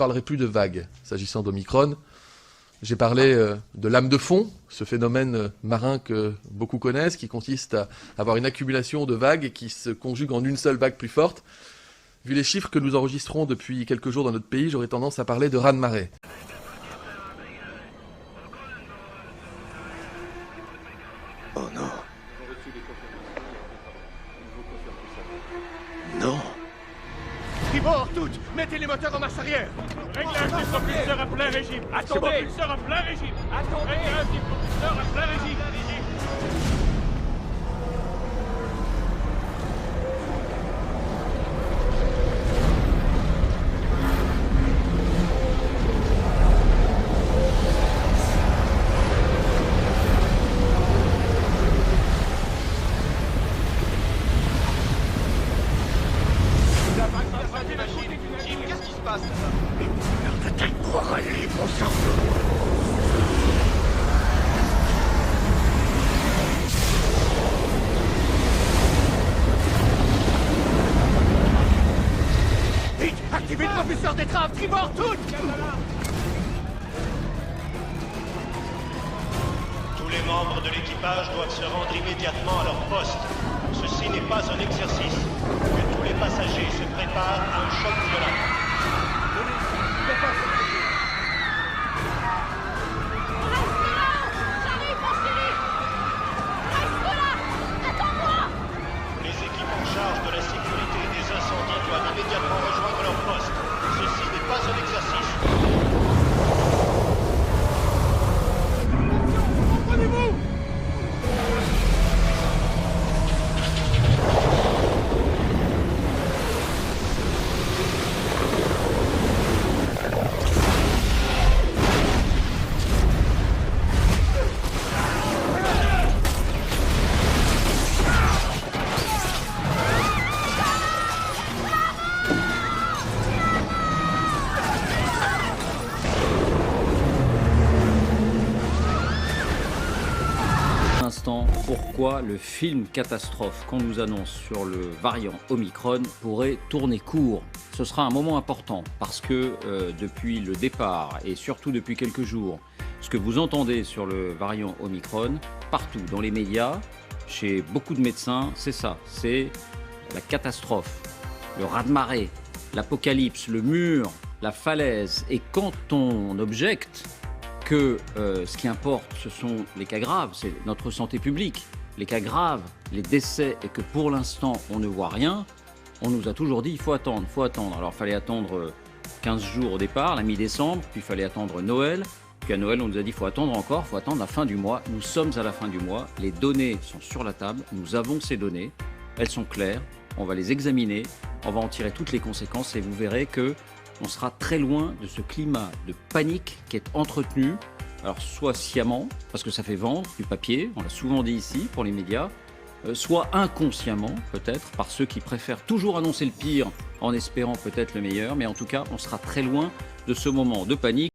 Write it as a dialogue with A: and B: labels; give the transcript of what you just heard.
A: parlerai plus de vagues s'agissant d'Omicron. J'ai parlé de lame de fond, ce phénomène marin que beaucoup connaissent, qui consiste à avoir une accumulation de vagues qui se conjugue en une seule vague plus forte. Vu les chiffres que nous enregistrons depuis quelques jours dans notre pays, j'aurais tendance à parler de raz-de-marée.
B: Oh non. Non.
C: Tribord, toutes, mettez les moteurs en marche arrière.
D: Réglage des propulseurs à plein régime. Attendez. Propulseurs à plein régime. Attendez. Réglage des propulseurs à plein régime.
C: Qu'est-ce qui se passe?
B: Attaque pour aller, bon sang.
C: Vite, activez le propulseur d'étrave, tribord, toutes.
E: Tous les membres de l'équipage doivent se rendre immédiatement à leur poste. Ceci n'est pas un exercice. Que tous les passagers se préparent à un choc violent. Les équipes en charge de la sécurité des incendies doivent immédiatement rejoindre leur poste. Ceci n'est pas un exercice.
F: Pourquoi le film catastrophe qu'on nous annonce sur le variant Omicron pourrait tourner court. Ce sera un moment important parce que depuis le départ et surtout depuis quelques jours, ce que vous entendez sur le variant Omicron, partout dans les médias, chez beaucoup de médecins, c'est ça, c'est la catastrophe, le raz-de-marée, l'apocalypse, le mur, la falaise. Et quand on objecte que ce qui importe, ce sont les cas graves, c'est notre santé publique, les cas graves, les décès, et que pour l'instant, on ne voit rien, on nous a toujours dit, il faut attendre, il faut attendre. Alors, il fallait attendre 15 jours au départ, la mi-décembre, puis il fallait attendre Noël, puis à Noël, on nous a dit, il faut attendre encore, il faut attendre la fin du mois. Nous sommes à la fin du mois, les données sont sur la table, nous avons ces données, elles sont claires, on va les examiner, on va en tirer toutes les conséquences, et vous verrez que on sera très loin de ce climat de panique qui est entretenu, alors soit sciemment, parce que ça fait vendre du papier, on l'a souvent dit ici pour les médias, soit inconsciemment peut-être, par ceux qui préfèrent toujours annoncer le pire en espérant peut-être le meilleur, mais en tout cas on sera très loin de ce moment de panique.